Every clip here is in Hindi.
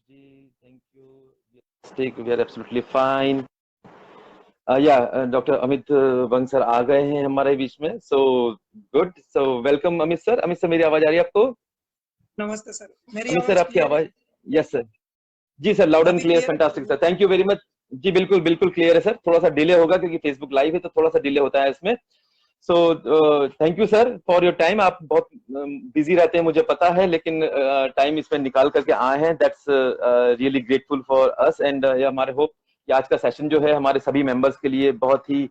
Ji, thank you. We are absolutely fine. Doctor Amit वंग सर आ गए हैं हमारे बीच में. So good. So welcome Amit sir. Amit sir, मेरी आवाज आ रही है आपको? नमस्ते सर, मेरी अमित सर, आवाज आपकी क्लियर है? आवाज. Yes sir. जी सर, लाउड एंड अभी क्लियर. क्लियर फैंटास्टिक है? Sir. Thank you very much. जी बिल्कुल बिल्कुल क्लियर है सर. थोड़ा सा डिले होगा क्योंकि फेसबुक लाइव है, तो थोड़ा सा डिले होता है इसमें. So thank you sir for your time. आप बहुत बिजी रहते हैं, मुझे पता है, लेकिन टाइम इसमें निकाल करके आए हैं. That's really grateful for us. And हमारे होप कि आज का सेशन जो है हमारे सभी मेंबर्स के लिए बहुत ही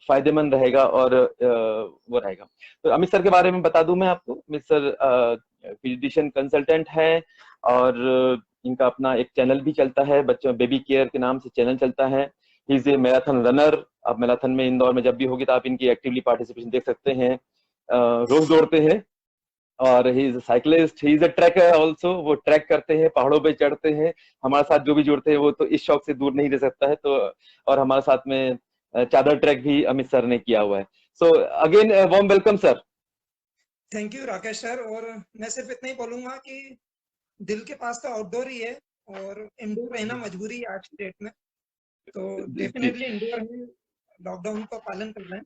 फायदेमंद रहेगा और वो रहेगा. तो अमित सर के बारे में बता दूं मैं आपको. अमित सर पीडियाट्रिशियन कंसल्टेंट है और इनका अपना एक चैनल भी चलता है, बच्चों बेबी केयर के नाम से चैनल चलता है. He is a marathon runner. आप मैराथन में इंदौर में जब भी होगी तो आप इनकी एक्टिवली पार्टिसिपेशन देख सकते हैं. रोज दौड़ते हैं. और he is cyclist, he is a tracker also. वो ट्रैक करते हैं, पहाड़ों पे चढ़ते हैं. हमारे साथ जो भी जुड़ते हैं वो तो इस शौक से दूर नहीं रह सकता है. तो और हमारे साथ में चादर ट्रैक भी अमित सर ने किया हुआ है. So again warm welcome sir. Thank you Rakesh sir. और मैं सिर्फ इतना ही बोलूंगा कि दिल के पास तो आउटडोर ही है और इंडोर रहना मजबूरी है आज की डेट में, तो जी डेफिनेटली इंडोर में लॉकडाउन का पालन कर रहे हैं।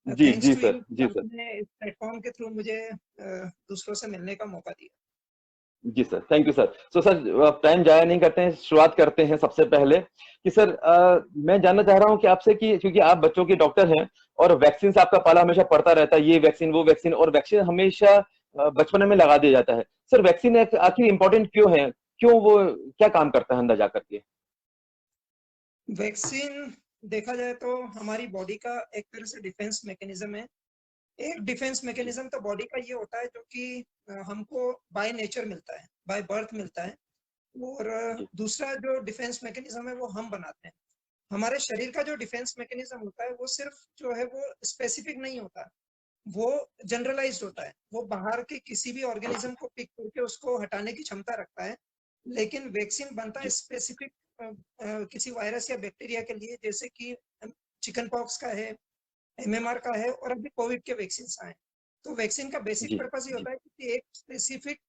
जी थैंक्स जी टू सर. यू, जी सर. आपने इस प्लेटफॉर्म के थ्रू मुझे दूसरों से मिलने का मौका दिया। जी sir. Thank you sir. So sir time जाया नहीं करते हैं, शुरुआत करते हैं सबसे पहले कि सर मैं जानना चाह रहा हूं कि आपसे कि क्योंकि आप बच्चों के डॉक्टर हैं और वैक्सीन से आपका पाला हमेशा पड़ता रहता है, ये वैक्सीन वो वैक्सीन, और वैक्सीन हमेशा बचपन में लगा दिया जाता है. सर वैक्सीन आखिर इंपॉर्टेंट क्यों है? क्यों वो क्या काम करता है अंदर जा करके? वैक्सीन देखा जाए तो हमारी बॉडी का एक तरह से डिफेंस मैकेनिज्म है। एक डिफेंस मैकेनिज्म तो बॉडी का ये होता है जो कि हमको बाय नेचर मिलता है, बाय बर्थ मिलता है। और जी दूसरा जो डिफेंस मैकेनिज्म है वो हम बनाते हैं। हमारे शरीर का जो डिफेंस मैकेनिज्म होता है वो सिर्फ जो है वो स्पेसिफिक नहीं होता, वो जनरलाइज्ड होता है। वो बाहर के किसी भी ऑर्गेनिज्म को पिक करके उसको हटाने की क्षमता रखता है। लेकिन वैक्सीन बनता है जी स्पेसिफिक किसी वायरस या बैक्टीरिया के लिए, जैसे कि चिकन पॉक्स का है, एमएमआर का है, और अभी कोविड के वैक्सीन आए। तो वैक्सीन का बेसिक जी पर्पस ये जी होता है कि एक स्पेसिफिक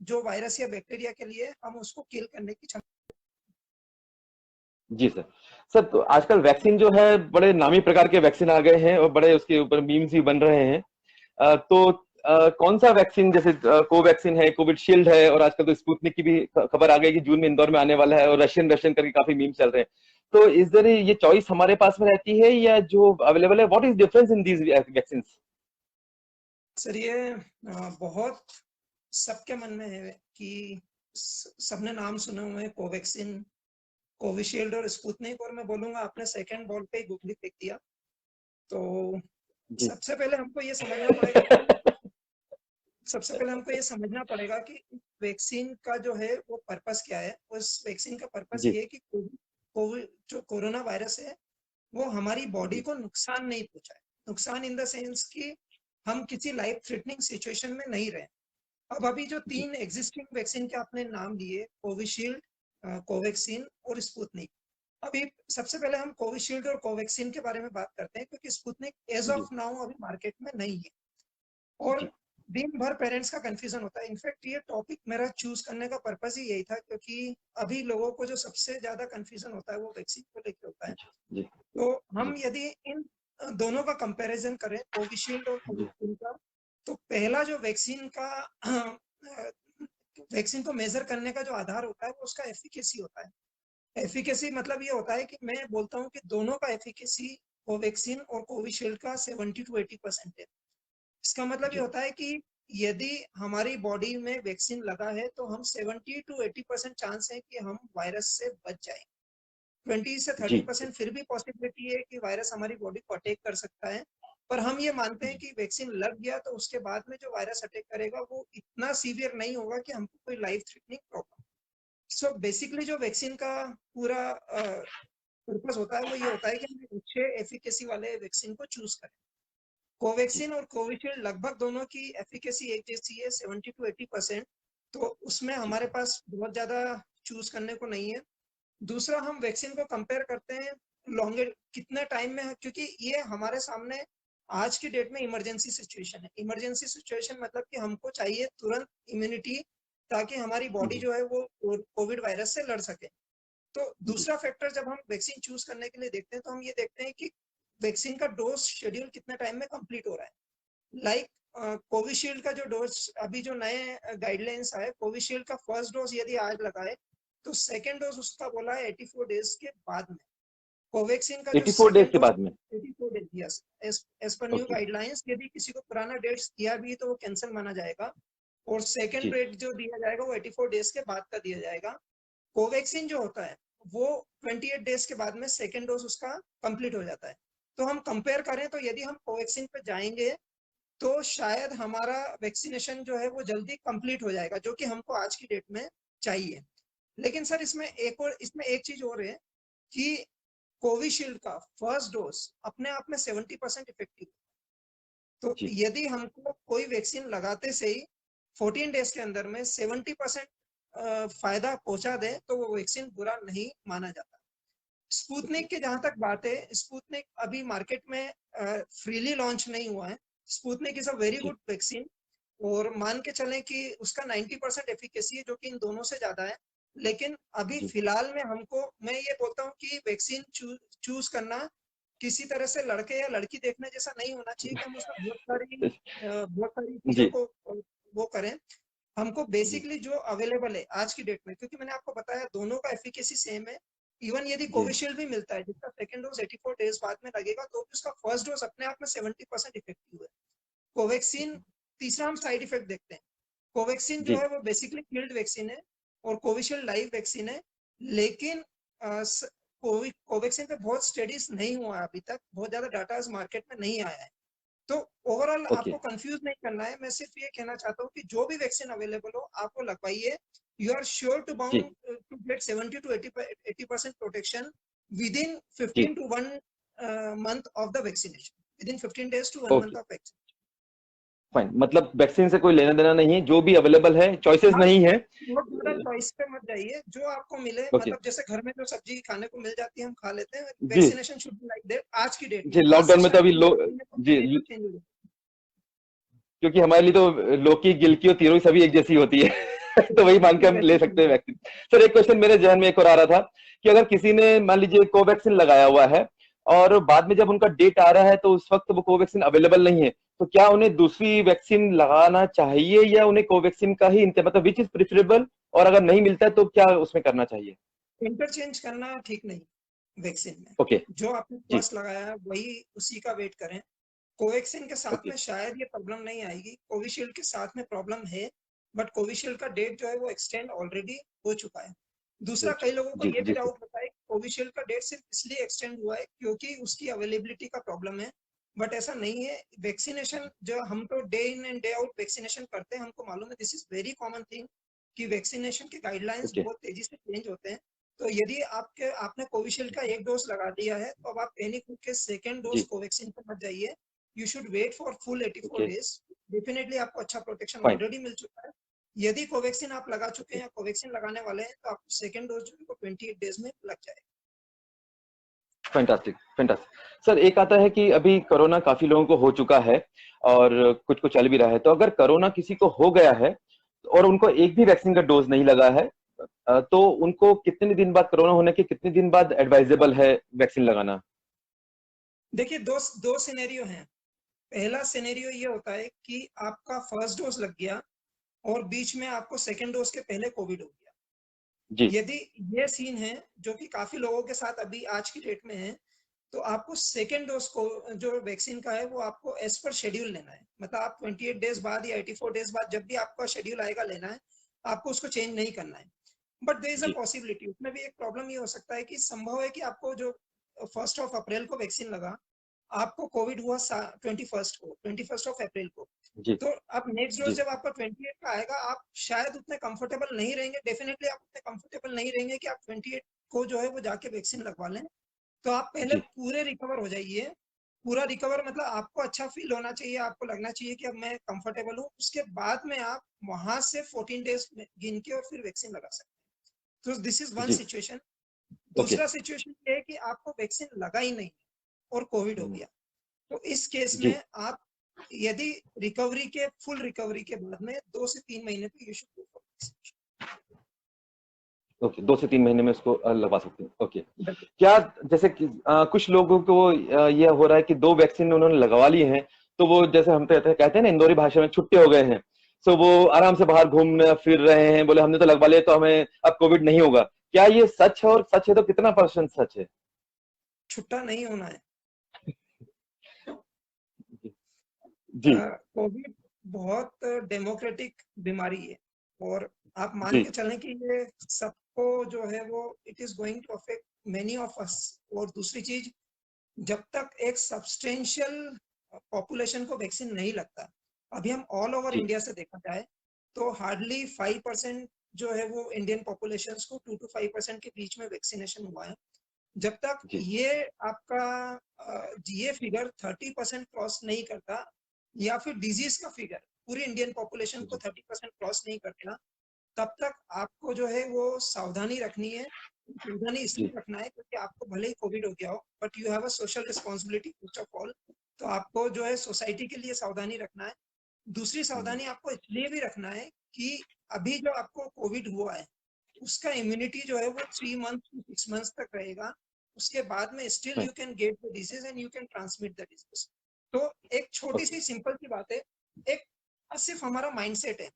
जो वायरस या बैक्टीरिया के लिए हम उसको किल करने की क्षमता। जी सर. सर तो आजकल वैक्सीन जो है बड़े नामी प्रकार के वैक्सीन आ गए हैं और बड़े उसके ऊपर मीम्स भी बन रहे हैं. तो कौन सा वैक्सीन, जैसे कोवैक्सीन है, कोविशील्ड है, और आजकल तो स्पुतनिक की भी खबर आ गई कि जून में इंदौर में आने वाला है, और रशियन रशियन करके काफी मीम चल रहे हैं. तो इस दर ये चॉइस हमारे पास में रहती है या जो अवेलेबल है? What is difference in these vaccine? Sir ये बहुत सबके मन में है कि सबने नाम सुने हुए हैं, कोवैक्सीन, कोविशील्ड और स्पुतनिक। और मैं बोलूंगा आपने सेकंड बॉल पे ही गुगली फेंक दिया। तो जी सबसे पहले हमको ये समझना पड़ेगा कि सबसे पहले हमको ये समझना पड़ेगा कि वैक्सीन का जो है वो पर्पस क्या है। उस वैक्सीन का पर्पस जी ये है कि कोविड जो कोरोना वायरस है वो हमारी बॉडी जी को नुकसान नहीं पहुंचाए। नुकसान इन द सेंस कि हम किसी लाइफ थ्रेटनिंग सिचुएशन में नहीं रहे। अब अभी जो जी 3 एग्जिस्टिंग वैक्सीन के आपने नाम लिए, कोविशील्ड, कोवैक्सीन और स्पुतनिक। अभी सबसे पहले हम कोविशील्ड और कोवैक्सीन के बारे में बात करते हैं, क्योंकि स्पुतनिक एज जी ऑफ नाउ अभी मार्केट में नहीं है और जी दिन भर पेरेंट्स का कंफ्यूजन होता है। इनफैक्ट ये टॉपिक मेरा चूज करने का पर्पस ही यही था, क्योंकि अभी लोगों को जो सबसे ज्यादा कंफ्यूजन होता है वो वैक्सीन को लेकर होता है। जी तो जी हम यदि इन दोनों का कंपैरिजन करें, कोविशील्ड और जी कोवैक्सीन का, तो पहला जो वैक्सीन को मेजर करने का जो आधार होता है वो उसका एफिकेसी होता है। एफिकेसी मतलब ये होता है कि मैं बोलता हूँ कि दोनों का एफिकेसी कोवैक्सीन और कोविशील्ड का 70 to 80% है। इसका मतलब ये जी होता है कि यदि हमारी बॉडी में वैक्सीन लगा है तो हम 70 to 80% चांस है कि हम वायरस से बच जाएं। 20 से जी 30% फिर भी पॉसिबिलिटी है कि वायरस हमारी बॉडी को अटैक कर सकता है। पर हम ये मानते हैं कि वैक्सीन लग गया तो उसके बाद में जो वायरस अटैक करेगा वो इतना सीवियर नहीं होगा कि हमको कोई life threatening problem. So basically जो वैक्सीन का पूरा पर्पस होता है वो ये होता है कि हम अच्छे एफिकेसी वाले वैक्सीन को चूज करें। जी कोवैक्सीन और कोविशील्ड लगभग दोनों की एफिकेसी एक जैसी है, 70 to 80%। तो उसमें जी हमारे पास बहुत ज्यादा चूज करने को नहीं है। दूसरा, हम वैक्सीन को कंपेयर करते हैं लॉन्गर कितने टाइम में, क्योंकि ये हमारे सामने आज की डेट में इमरजेंसी सिचुएशन है। इमरजेंसी सिचुएशन मतलब कि हमको चाहिए तुरंत इम्यूनिटी ताकि हमारी बॉडी जो है वो कोविड वायरस से लड़ सके। तो दूसरा फैक्टर जब हम वैक्सीन चूज करने के लिए देखते हैं तो हम ये देखते हैं कि वैक्सीन का डोज शेड्यूल कितने टाइम में कंप्लीट हो रहा है। लाइक कोविशील्ड का जो डोज अभी जो नए गाइडलाइंस आए, कोविशील्ड का फर्स्ट डोज यदि आज लगाए तो सेकेंड डोज उसका बोला है 84 डेज के बाद में। कोवैक्सीन का जो 84 डेज सेकेंड के डोज बाद में? 84 days, yes, as per new okay guidelines. यदि किसी को पुराना डेट्स दिया भी तो वो कैंसिल माना जाएगा, और सेकेंड जी डेट जो दिया जाएगा वो 84 डेज के बाद का दिया जाएगा। कोवैक्सीन जो होता है वो 28 डेज के बाद में सेकेंड डोज उसका कंप्लीट हो जाता है। तो हम कंपेयर करें तो यदि हम कोवैक्सीन पे जाएंगे तो शायद हमारा वैक्सीनेशन जो है वो जल्दी कंप्लीट हो जाएगा, जो कि हमको आज की डेट में चाहिए। लेकिन सर इसमें एक चीज और है कि कोविशील्ड का फर्स्ट डोज अपने आप में 70% इफेक्टिव। तो जी यदि हमको कोई वैक्सीन लगाते से ही 14 डेज के अंदर में 70% फायदा पहुंचा दे तो वो वैक्सीन बुरा नहीं माना जाता। स्पुतनिक की जहां तक बात है, स्पुतनिक अभी मार्केट में फ्रीली लॉन्च नहीं हुआ है। स्पुतनिक इज अ वेरी जी गुड वैक्सीन, और मान के चलें कि उसका 90% एफिकेसी है, जो कि इन दोनों से ज्यादा है। लेकिन अभी जी फिलहाल में मैं ये बोलता हूँ कि वैक्सीन चूज करना किसी तरह से लड़के या लड़की देखने जैसा नहीं होना चाहिए कि हम उसमें बहुत सारी चीजों जी को वो करें। हमको जी बेसिकली जो अवेलेबल है आज की डेट में, क्योंकि मैंने आपको बताया दोनों का एफिकेसी सेम है। इवन यदि जी कोविशील्ड भी मिलता है जिसका सेकंड डोज 84 डेज बाद में लगेगा तो भी उसका फर्स्ट डोज अपने आप में 70% इफेक्टिव है। कोवैक्सीन, तीसरा हम साइड इफेक्ट देखते हैं। कोवैक्सीन जो जी है वो बेसिकली फील्ड वैक्सीन है और कोविशील्ड लाइव वैक्सीन है। लेकिन कोवैक्सीन पे बहुत स्टडीज नहीं हुआ है अभी तक, बहुत ज्यादा डाटा मार्केट में नहीं आया है। तो ओवरऑल ओके आपको कंफ्यूज नहीं करना है। मैं सिर्फ ये कहना चाहता हूँ कि जो भी वैक्सीन अवेलेबल हो आपको लगवाइए। यू आर श्योर टू जी bound to get 70 to 80% protection within जी 15 to 1 month of the vaccination, within 15 days to 1 okay month of vaccination। Fine, मतलब वैक्सीन से कोई लेना देना नहीं है, जो भी अवेलेबल है, चॉइसेस हाँ, नहीं है। बहुत ज्यादा चॉइस पे मत जाइए, जो आपको मिले, ओके मतलब जैसे घर में जो सब्जी खाने को मिल जाती है हम खा लेते हैं। जी vaccination should be like that आज की डेट में। जी, आज से लॉकडाउन में तो शायद अभी जी, 15 डेज में चेंज हो जाए। क्योंकि हमारे लिए तो लौकी गिलकी और तीरों सभी एक जैसी होती है तो वही मान के हम ले सकते हैं वैक्सीन। सर एक क्वेश्चन मेरे जहन में एक और आ रहा था कि अगर किसी ने मान लीजिए कोवैक्सीन लगाया हुआ है और बाद में जब उनका डेट आ रहा है तो उस वक्त वो कोवैक्सीन अवेलेबल नहीं है, तो क्या उन्हें दूसरी वैक्सीन लगाना चाहिए या उन्हें कोवैक्सीन का ही मतलब विच इज प्रेफरेबल, और अगर नहीं मिलता है तो क्या उसमें करना चाहिए? इंटरचेंज करना ठीक नहीं वैक्सीन में। ओके जो आपने जी फर्स्ट लगाया है वही उसी का वेट करें। कोवैक्सीन के साथ ओके में शायद ये प्रॉब्लम नहीं आएगी, कोविशील्ड के साथ में प्रॉब्लम है, बट कोविशील्ड का डेट जो है वो एक्सटेंड ऑलरेडी हो चुका है। दूसरा, कई लोगों को जी ये भी जी सर डाउट होता है कि कोविशील्ड का डेट सिर्फ इसलिए एक्सटेंड हुआ है क्योंकि उसकी अवेलेबिलिटी का प्रॉब्लम है, बट ऐसा नहीं है। वैक्सीनेशन जो हम तो day in and day out vaccination करते हैं, हमको मालूम है, this is very common thing कि वैक्सीनेशन के गाइडलाइंस ओके बहुत तेजी से चेंज होते हैं। तो यदि आपने कोविशील्ड का एक डोज लगा दिया है तो अब आप पैनिक होकर सेकेंड डोज जी कोवैक्सीन पर मत जाइए। You should wait for full 84 okay days. Definitely आपको अच्छा प्रोटेक्शन फाइन ऑलरेडी मिल चुका है। यदि कोवैक्सीन आप लगा चुके हैं या कोवैक्सीन लगाने वाले हैं तो आपको सेकेंड डोज जो है 28 डेज में लग जाएगा। Fantastic fantastic. सर एक आता है कि अभी कोरोना काफी लोगों को हो चुका है और कुछ को चल भी रहा है, तो अगर कोरोना किसी को हो गया है और उनको एक भी वैक्सीन का डोज नहीं लगा है, तो उनको कितने दिन बाद, कोरोना होने के कितने दिन बाद एडवाइजेबल है वैक्सीन लगाना? देखिए, दो सिनेरियो हैं। पहला सिनेरियो ये होता है कि आपका फर्स्ट डोज लग गया और बीच में आपको सेकेंड डोज के पहले कोविड हो गया। जी यदि ये सीन है, जो कि काफी लोगों के साथ अभी आज की डेट में है, तो आपको सेकेंड डोज को जो वैक्सीन का है वो आपको एज पर शेड्यूल लेना है। मतलब आप 28 डेज बाद या 84 डेज बाद जब भी आपका शेड्यूल आएगा लेना है, आपको उसको चेंज नहीं करना है। बट देयर इज अ जी पॉसिबिलिटी, उसमें भी एक प्रॉब्लम ये हो सकता है कि संभव है कि आपको जो 1 को वैक्सीन लगा, आपको कोविड हुआ 21 ऑफ अप्रैल को। जी तो अब नेक्स्ट डोज जी जब आपका 28 का आएगा, आप शायद उतने कंफर्टेबल नहीं रहेंगे। डेफिनेटली आप उतने कंफर्टेबल नहीं रहेंगे कि आप 28 को जो है वो जाके वैक्सीन लगवा लें। तो आप पहले जी पूरे रिकवर हो जाइए। पूरा रिकवर मतलब आपको अच्छा फील होना चाहिए, आपको लगना चाहिए कि अब मैं कंफर्टेबल हूँ। उसके बाद में आप वहां से 14 डेज गिन के और फिर वैक्सीन लगा सकते हैं। तो दिस इज वन जी सिचुएशन। ओके दूसरा सिचुएशन ये है कि आपको वैक्सीन लगा ही नहीं और कोविड हो गया। तो इस केस जी में आप यदि फुल रिकवरी के बाद में 2 से 3 महीने पे you should go for. Okay, 2 से 3 महीने में उसको लगवा सकते हैं। ओके, बिल्कुल। क्या जैसे कि कुछ लोगों को ये हो रहा है कि 2 वैक्सीन उन्होंने लगवा ली हैं, तो वो जैसे हम कहते हैं ना इंदौरी भाषा में छुट्टे हो गए हैं, सो वो आराम से बाहर घूम फिर रहे हैं, बोले हमने तो लगवा लिया तो हमें अब कोविड नहीं होगा। क्या ये सच है, और सच है तो कितना % सच है? छुट्टा नहीं होना है। जी कोविड बहुत डेमोक्रेटिक बीमारी है, और आप मान जी के चलें कि ये सबको जो है वो it is going to affect many of us. और दूसरी चीज, जब तक एक सब्सटेंशियल पॉपुलेशन को वैक्सीन नहीं लगता, अभी हम ऑल ओवर जी इंडिया से देखा जाए तो हार्डली 5% जो है वो इंडियन पॉपुलेशन को 2 to 5% के बीच में वैक्सीनेशन हुआ है। जब तक जी ये आपका ये फिगर 30% क्रॉस नहीं करता, या फिर डिजीज का फिगर पूरी इंडियन पॉपुलेशन को जी 30% क्रॉस नहीं करता, तब तक आपको जो है वो सावधानी रखनी है। सावधानी इसलिए जी रखना है क्योंकि आपको भले ही कोविड हो गया हो, but you have a social responsibility first of all. तो आपको जो है सोसाइटी के लिए सावधानी रखना है। दूसरी सावधानी आपको इसलिए भी रखना है कि अभी जो आपको कोविड हुआ है उसका इम्यूनिटी जो है वो 3 months to 6 months तक रहेगा। उसके बाद में स्टिल हाँ, you can get the disease and you can transmit the disease. तो एक छोटी ओके सी सिंपल सी बात है, एक सिर्फ हमारा माइंडसेट है,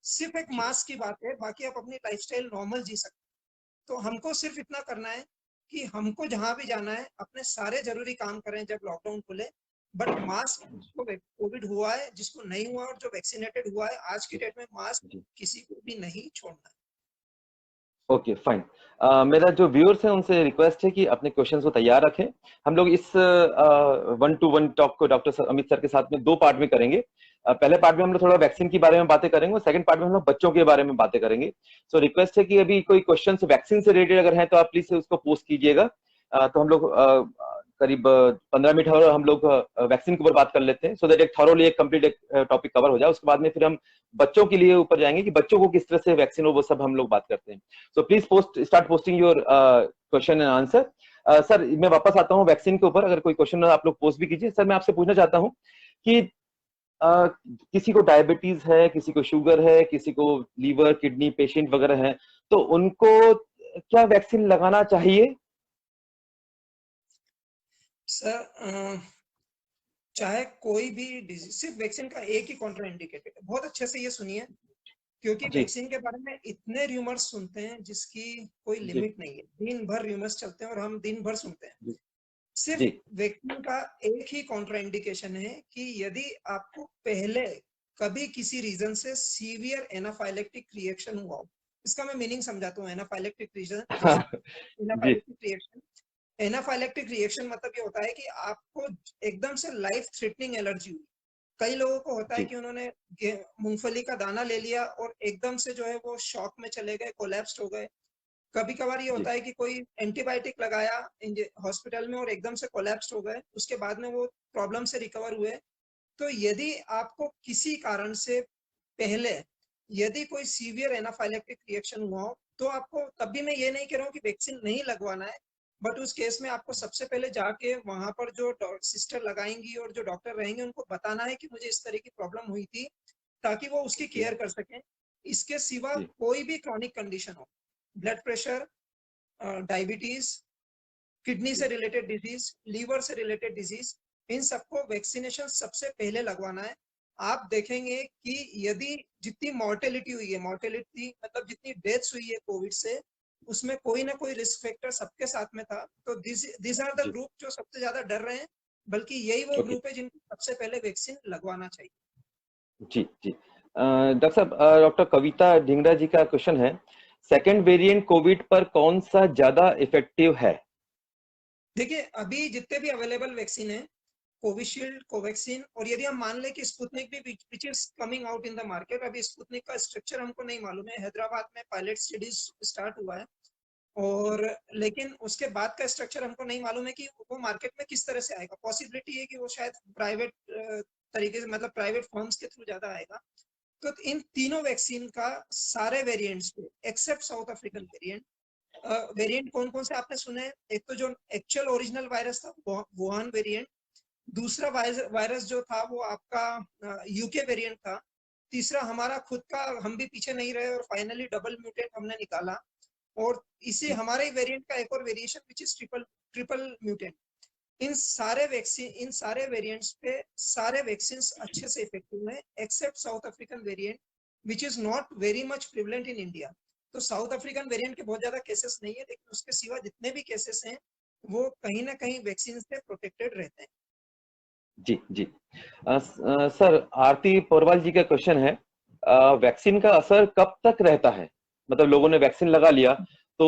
सिर्फ एक जी मास्क की बात है, बाकी आप अपनी लाइफस्टाइल नॉर्मल जी सकते हैं। तो हमको सिर्फ इतना करना है कि हमको जहां भी जाना है अपने सारे जरूरी काम करें जब लॉकडाउन खुले, बट मास्क जिसको कोविड हुआ है, जिसको नहीं हुआ और जो वैक्सीनेटेड हुआ है, आज की जी डेट में मास्क जी किसी को भी नहीं छोड़ना है। Okay fine. मेरा जो व्यूअर्स है उनसे रिक्वेस्ट है कि अपने क्वेश्चंस को तैयार रखें। हम लोग इस 1-to-1 टॉक को डॉक्टर अमित सर के साथ में 2 पार्ट में करेंगे। पहले पार्ट में हम लोग थोड़ा वैक्सीन के बारे में बातें करेंगे, और सेकंड पार्ट में हम लोग बच्चों के बारे में बातें करेंगे। सो रिक्वेस्ट है कि अभी कोई क्वेश्चन वैक्सीन से रिलेटेड अगर है तो आप प्लीज उसको पोस्ट कीजिएगा। तो हम लोग करीब 15 मिनट और हम लोग वैक्सीन के ऊपर बात कर लेते हैं, सो दैट एक थॉरोली एक कंप्लीट एक टॉपिक कवर हो जाए। उसके बाद में फिर हम बच्चों के लिए ऊपर जाएंगे कि बच्चों को किस तरह से वैक्सीन हो, वो सब हम लोग बात करते हैं। So please start posting your question and answer. Sir मैं वापस आता हूँ वैक्सीन के ऊपर, अगर कोई क्वेश्चन आप लोग पोस्ट भी कीजिए। सर मैं आपसे पूछना चाहता हूँ कि किसी को डायबिटीज है, किसी को शुगर है, किसी को लीवर किडनी पेशेंट वगैरह है, तो उनको क्या वैक्सीन लगाना चाहिए? सर चाहे कोई भी डिजीज, सिर्फ वैक्सीन का एक ही कॉन्ट्रा इंडिकेटेड है। बहुत अच्छे से ये सुनिए, क्योंकि जी वैक्सीन के बारे में इतने र्यूमर्स सुनते हैं जिसकी कोई जी लिमिट नहीं है। दिन भर र्यूमर्स चलते हैं और हम दिन भर सुनते हैं। जी सिर्फ जी वैक्सीन का एक ही कॉन्ट्रा इंडिकेशन है कि यदि आपको पहले कभी किसी रीजन से सीवियर एनाफाइलेक्टिक रिएक्शन हुआ हो। इसका मैं मीनिंग समझाता हूँ। एनाफाइलेक्टिक रीजन जी एनाफाइलेक्टिक रिएक्शन एनाफाइलेक्टिक रिएक्शन मतलब ये होता है कि आपको एकदम से लाइफ थ्रेटनिंग एलर्जी हुई। कई लोगों को होता है जी कि उन्होंने मूंगफली का दाना ले लिया और एकदम से जो है वो शॉक में चले गए, कोलैप्स हो गए। कभी कभार ये जी होता है कि कोई एंटीबायोटिक लगाया हॉस्पिटल में और एकदम से कोलैप्स हो गए, उसके बाद में वो प्रॉब्लम से रिकवर हुए। तो यदि आपको किसी कारण से पहले यदि कोई सीवियर एनाफाइलेक्टिक रिएक्शन हुआ हो, तो आपको, तब भी मैं ये नहीं कह रहा हूँ कि वैक्सीन नहीं लगवाना है, बट उस केस में आपको सबसे पहले जाके वहां पर जो सिस्टर लगाएंगी और जो डॉक्टर रहेंगे उनको बताना है कि मुझे इस तरह की प्रॉब्लम हुई थी, ताकि वो उसकी ओके केयर कर सकें। इसके सिवा जी कोई भी क्रॉनिक कंडीशन हो, ब्लड प्रेशर, डायबिटीज, किडनी जी से रिलेटेड डिजीज, लीवर से रिलेटेड डिजीज, इन सबको वैक्सीनेशन सबसे पहले लगवाना है। आप देखेंगे कि यदि जितनी मॉर्टेलिटी हुई है, मॉर्टेलिटी मतलब जितनी डेथ्स हुई है कोविड से, उसमें कोई ना कोई रिस्क फैक्टर सबके साथ में था। तो दिस आर द जी ग्रुप जो सबसे ज्यादा डर रहे हैं, बल्कि यही वो ओके ग्रुप है जिनको सबसे पहले वैक्सीन लगवाना चाहिए। जी जी डॉक्टर साहब, डॉक्टर कविता ढिंगरा जी का क्वेश्चन है, सेकेंड वेरिएंट कोविड पर कौन सा ज्यादा इफेक्टिव है? देखिए, अभी जितने भी अवेलेबल वैक्सीन है, कोविशील्ड, कोवैक्सीन, और यदि हम मान लें कि स्पुतनिक भी which is coming out in the market, अभी स्पुतनिक का स्ट्रक्चर हमको नहीं मालूम है। हैदराबाद में पायलट स्टडीज स्टार्ट हुआ है, जी और लेकिन उसके बाद का स्ट्रक्चर हमको नहीं मालूम है कि वो मार्केट में किस तरह से आएगा। पॉसिबिलिटी है कि वो शायद प्राइवेट तरीके से, मतलब प्राइवेट फर्म्स के थ्रू ज्यादा आएगा। तो इन तीनों वैक्सीन का सारे वेरिएंट्स पे except south African variant, variant कौन कौन से आपने सुने? एक तो जो एक्चुअल ओरिजिनल वायरस था, वुहान वेरिएंट। दूसरा वायरस जो था वो आपका यूके वेरिएंट था। तीसरा हमारा खुद का, हम भी पीछे नहीं रहे और फाइनली डबल म्यूटेंट हमने निकाला, और इसी हमारे वेरिएंट का एक और variation which is triple mutant. इन सारे वेरिएंट्स पे सारे वैक्सीन अच्छे से इफेक्टिव हैं except south African variant which is not very much prevalent in India. तो साउथ अफ्रीकन वेरिएंट के बहुत ज्यादा केसेस नहीं है, लेकिन उसके सिवा जितने भी केसेस हैं वो कहीं ना कहीं वैक्सीन से प्रोटेक्टेड रहते हैं। जी जी। सर आरती पोरवाल जी का क्वेश्चन है, वैक्सीन का असर कब तक रहता है? मतलब लोगों ने वैक्सीन लगा लिया तो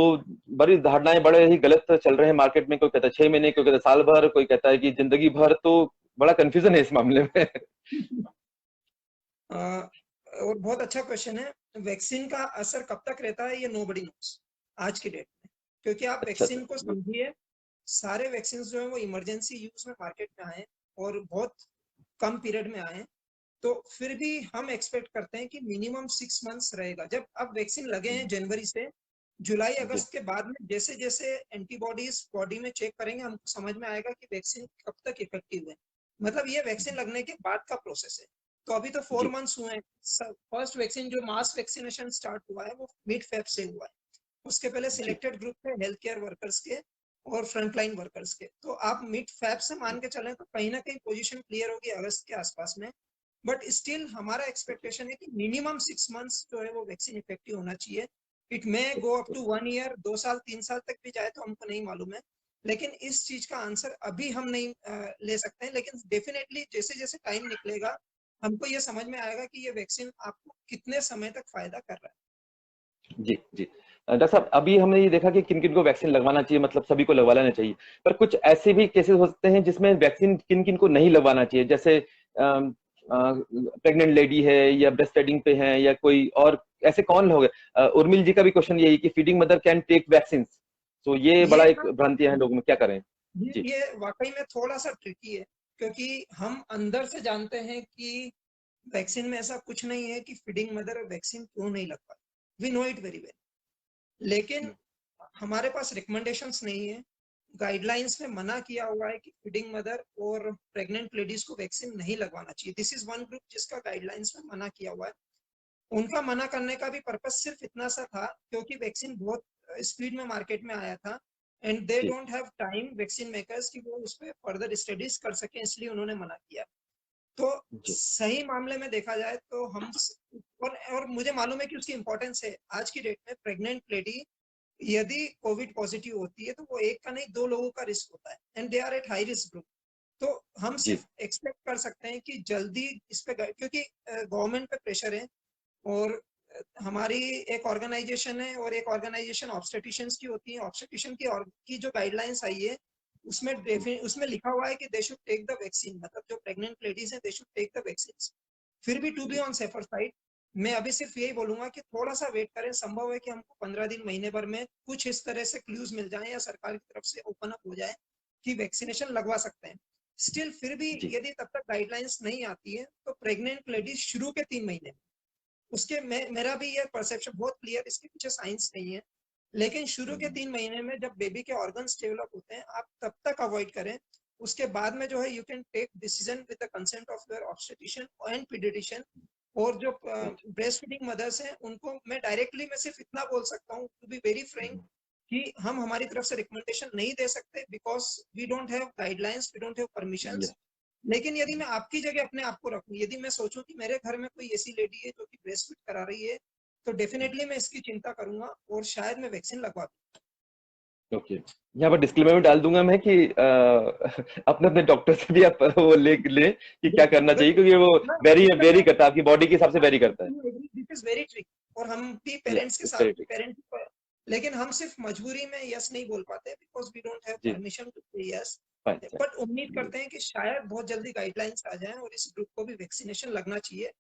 बड़ी धारणाएं बड़े ही गलत चल रहे हैं मार्केट में, कोई कहता है 6 महीने, कोई कहता है साल भर, कोई कहता है कि जिंदगी भर, तो बड़ा कंफ्यूजन है इस मामले में। और बहुत अच्छा क्वेश्चन है। वैक्सीन का असर कब तक रहता है ये नोबडी नोस आज की डेट में, क्योंकि आप अच्छा वैक्सीन को अच्छा। समझिए, सारे वैक्सीन जो है वो इमरजेंसी यूज में मार्केट में आए और बहुत कम पीरियड में आए, तो फिर भी हम एक्सपेक्ट करते हैं कि मिनिमम 6 मंथ्स रहेगा। जब अब वैक्सीन लगे हैं जनवरी से, जुलाई जी अगस्त के बाद में जैसे जैसे एंटीबॉडीज बॉडी में चेक करेंगे हमको समझ में आएगा कि वैक्सीन कब तक इफेक्टिव है। मतलब ये वैक्सीन लगने के बाद का प्रोसेस है। तो अभी तो 4 जी मंथ्स हुए हैं। फर्स्ट वैक्सीन जो मास वैक्सीनेशन स्टार्ट हुआ है वो मिड फेब से हुआ है। उसके पहले जी सिलेक्टेड ग्रुप थे हेल्थ केयर वर्कर्स के और फ्रंटलाइन वर्कर्स के। तो आप मिड फेब से मान के चलें तो कहीं ना कहीं पोजीशन क्लियर होगी अगस्त के आसपास में। बट स्टिल हमारा एक्सपेक्टेशन है कि मिनिमम 6 मंथ्स जो है वो वैक्सीन इफेक्टिव होना चाहिए। It may go up to 1 year, 2 साल, 3 साल तक भी जाए तो हमको नहीं मालूम है, लेकिन इस चीज का आंसर अभी हम नहीं ले सकते हैं। लेकिन डेफिनेटली जैसे जैसे टाइम निकलेगा हमको ये समझ में आएगा कि ये वैक्सीन आपको कितने समय तक फायदा कर रहा है। जी जी। डॉक्टर साहब अभी हमने ये देखा कि किन किन को वैक्सीन लगवाना चाहिए, मतलब सभी को लगवा लेना चाहिए, पर कुछ ऐसे भी केसेस हो सकते हैं जिसमें वैक्सीन किन किन को नहीं लगवाना चाहिए, जैसे प्रेग्नेंट लेडी है या ब्रेस्ट फीडिंग पे है या कोई और, ऐसे कौन लोग हैं? उर्मिल जी का भी क्वेश्चन यही कि feeding mother can take vaccine, तो ये ये बड़ा एक भ्रांतियां है लोगों में, क्या करें? जी ये वाकई में थोड़ा सा ट्रिकी है, क्योंकि हम अंदर से जानते हैं कि वैक्सीन में ऐसा कुछ नहीं है कि फीडिंग मदर वैक्सीन क्यों नहीं लगवा, we know it very well. लेकिन हमारे पास रिकमेंडेशंस नहीं है, गाइडलाइंस में मना किया हुआ है कि फीडिंग मदर और प्रेग्नेंट लेडीज को वैक्सीन नहीं लगवाना चाहिए। दिस इज वन ग्रुप जिसका गाइडलाइंस में मना किया हुआ है। उनका मना करने का भी पर्पस सिर्फ इतना सा था क्योंकि वैक्सीन बहुत स्पीड में मार्केट में आया था एंड दे जी don't have time vaccine makers कि वो उस पर फर्दर स्टडीज कर सकें, इसलिए उन्होंने मना किया। तो जी सही मामले में देखा जाए तो हम और मुझे मालूम है कि उसकी इंपॉर्टेंस है। आज की डेट में प्रेग्नेंट लेडी यदि कोविड पॉजिटिव होती है तो वो एक का नहीं 2 लोगों का रिस्क होता है and they are at high risk group. तो हम जी सिर्फ एक्सपेक्ट कर सकते हैं कि जल्दी इस पे, क्योंकि गवर्नमेंट पे प्रेशर है और हमारी एक ऑर्गेनाइजेशन है और एक ऑर्गेनाइजेशन ऑब्स्टेटिशियंस की होती है। ऑब्स्टेटिशियन की जो गाइडलाइंस आई है उसमें उसमें लिखा हुआ है कि they should take the vaccine, मतलब जो प्रेग्नेंट लेडीज हैं they should take the vaccine. फिर भी टू बी जी ऑन सेफर साइड मैं अभी सिर्फ यही बोलूंगा कि थोड़ा सा वेट करें। संभव है कि हमको 15 दिन महीने भर में कुछ इस तरह से क्लूज मिल जाए या सरकार की तरफ से ओपन अप हो जाए कि वैक्सीनेशन लगवा सकते हैं। स्टिल फिर भी जी यदि तब तक गाइडलाइंस नहीं आती है तो प्रेग्नेंट लेडीज शुरू के 3 महीने उसके मेरा भी ये परसेप्शन बहुत क्लियर, इसके पीछे साइंस नहीं है, लेकिन शुरू के 3 महीने में जब बेबी के ऑर्गन्स डेवलप होते हैं आप तब तक अवॉइड करें। उसके बाद में जो है you can take decision with the consent of your obstetrician and pediatrician. और जो राइट ब्रेस्ट फीडिंग मदर्स हैं उनको मैं सिर्फ इतना बोल सकता हूँ टू बी वेरी फ्रैंक कि हम हमारी तरफ से रिकमेंडेशन नहीं दे सकते because we don't have guidelines, we don't have permissions. लेकिन यदि मैं आपकी जगह अपने आप को रखूं, यदि मैं सोचूं कि मेरे घर में कोई ऐसी लेडी है जो कि ब्रेस्ट फीड करा रही है तो डेफिनेटली मैं इसकी चिंता करूंगा और शायद मैं वैक्सीन लगवा दूं। ओके। यहाँ पर डिस्क्लेमर में डाल दूंगा मैं कि अपने अपने डॉक्टर से भी आप वो ले कि क्या करना चाहिए, क्योंकि वो वेरी करता है, आपकी बॉडी के हिसाब से वेरी करता है। दिस इज वेरी ट्रिक और हम भी या पेरेंट्स के इट्स साथ वेरी ट्रिक। पेरेंट्स, लेकिन हम सिर्फ मजबूरी में यस नहीं बोल पाते बिकॉज वी डोंट हैव जी permission to say yes. Fine but उम्मीद करते हैं कि शायद बहुत जल्दी गाइडलाइंस आ जाएं और इस ग्रुप को भी वैक्सीनेशन लगना चाहिए।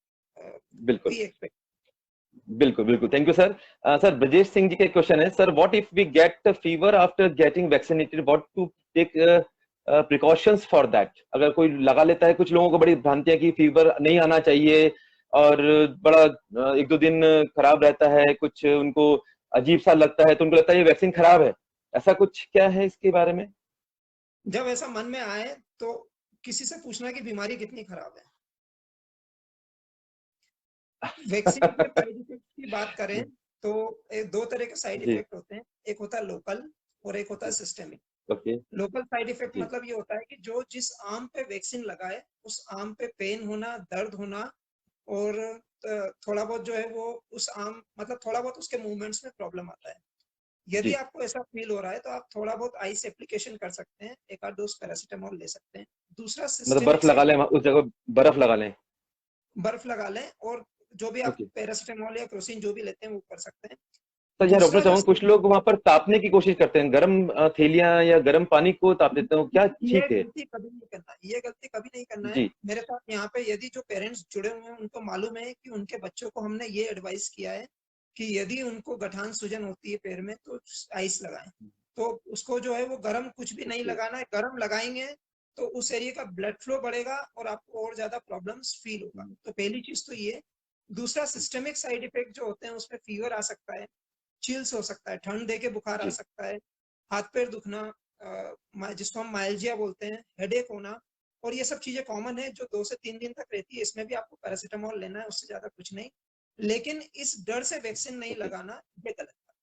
बिल्कुल वी एक्सपेक्ट। बिल्कुल बिल्कुल। Thank you sir. Sir Brajesh Singh ji का क्वेश्चन है, sir what if we get fever after getting vaccinated, what to take precautions for that? अगर कोई लगा लेता है, कुछ लोगों को बड़ी भ्रांति है कि फीवर नहीं आना चाहिए और बड़ा 1-2 दिन खराब रहता है, कुछ उनको अजीब सा लगता है, तो उनको लगता है ये वैक्सीन खराब है, ऐसा कुछ क्या है इसके बारे में? जब ऐसा मन में आए तो किसी से पूछना कि बीमारी कितनी खराब है। वैक्सीन के साइड इफेक्ट की बात करें तो दो तरह के साइड जी इफेक्ट होते हैं, एक होता है लोकल और एक होता है जी systemic. Okay local side effect जी मतलब ये होता है कि जो जिस आर्म पे वैक्सीन लगाए उस आर्म पे पेन होना, दर्द होना, और थोड़ा बहुत जो है वो उस आर्म मतलब थोड़ा बहुत उसके मूवमेंट्स में प्रॉब्लम आता है। यदि जी आपको ऐसा फील हो रहा है तो आप थोड़ा बहुत आइस एप्लीकेशन कर सकते हैं, एक आध डोज पैरासीटामोल ले सकते हैं। दूसरा मतलब सिस्टेमिक बर्फ लगा साइड लें इफेक्ट, उस जगह, बर्फ लगा लें। बर्फ लगा लें, और जो भी आप ओके पैरासीटामोल या क्रोसिन जो भी लेते हैं वो कर सकते हैं। तो यहाँ रोकना दूसरा जो चाहूंगा, कुछ लोग वहां पर तापने की कोशिश करते हैं, गर्म थैलियां या गर्म पानी को ताप देते हो, क्या ये ठीक है? गलती कभी नहीं करना है, ये गलती कभी नहीं करना है। जी मेरे साथ यहाँ पे यदि जो पेरेंट्स जुड़े हुए हैं उनको मालूम है कि उनके बच्चों को हमने ये एडवाइस किया है कि यदि उनको गठान सूजन होती है पैर में तो आइस लगाएं। तो उसको जो है वो गर्म कुछ भी नहीं ओके लगाना है, गर्म लगाएंगे तो उस एरिया का ब्लड फ्लो बढ़ेगा और आपको और ज्यादा प्रॉब्लम्स फील होगा। तो पहली चीज तो ये। दूसरा, सिस्टमिक साइड इफेक्ट जो होते हैं उसमें फीवर आ सकता है, चिल्स हो सकता है, ठंड दे के बुखार आ जी सकता है, हाथ पैर दुखना, जिसको हम माइल्जिया बोलते हैं, हेडेक होना, और ये सब चीजें कॉमन है जो 2 से 3 दिन तक रहती है। इसमें भी आपको पैरासीटामोल लेना है, उससे ज्यादा कुछ नहीं। लेकिन इस डर से वैक्सीन नहीं ओके लगाना, ये गलत है।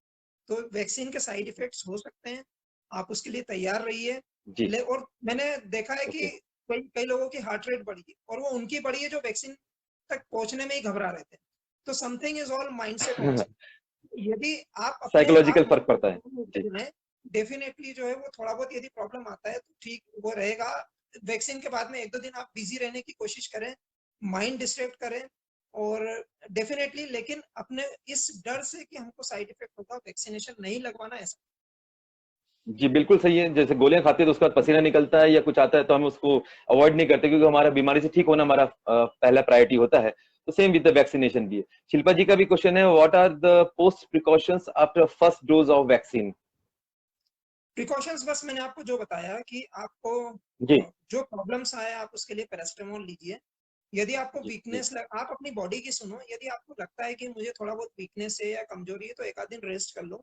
तो वैक्सीन के साइड इफेक्ट्स हो सकते हैं, आप उसके लिए तैयार रहिए। जी और मैंने देखा है कि ओके कई कई लोगों की हार्ट रेट बढ़ी है, और वो उनकी बढ़ी है जो वैक्सीन तक पहुंचने में ही घबरा रहे थे। तो something is all mindset also. यदि आप अपने साइकोलॉजिकल फर्क पड़ता है। जी आत्म, डेफिनेटली जो है वो थोड़ा बहुत यदि प्रॉब्लम आता है तो ठीक वो रहेगा। वैक्सीन के बाद में 1-2 दिन आप बिजी रहने की कोशिश करें, माइंड डिस्ट्रैक्ट करें, और डेफिनेटली, लेकिन अपने इस डर से कि हमको साइड इफेक्ट होगा, वैक्सीनेशन नहीं लगवाना, ऐसा। जी बिल्कुल सही है, जैसे गोलियां खाते हैं तो उसका पसीना निकलता है या कुछ आता है तो हम उसको अवॉइड नहीं करते, क्योंकि हमारा बीमारी से ठीक होना हमारा पहला प्रायोरिटी होता है। तो सेम विद द वैक्सीनेशन भी है। शिल्पा जी का भी क्वेश्चन है, what are the post precautions after first dose of vaccine? Precautions बस मैंने आपको जो बताया कि आपको जी जो प्रॉब्लम्स आए आप उसके लिए पैरासीटामोल लीजिए। यदि आपको जी जी वीकनेस आप अपनी बॉडी की सुनो, यदि आपको लगता है कि मुझे थोड़ा बहुत वीकनेस है या कमजोरी है तो एक आध दिन रेस्ट कर लो।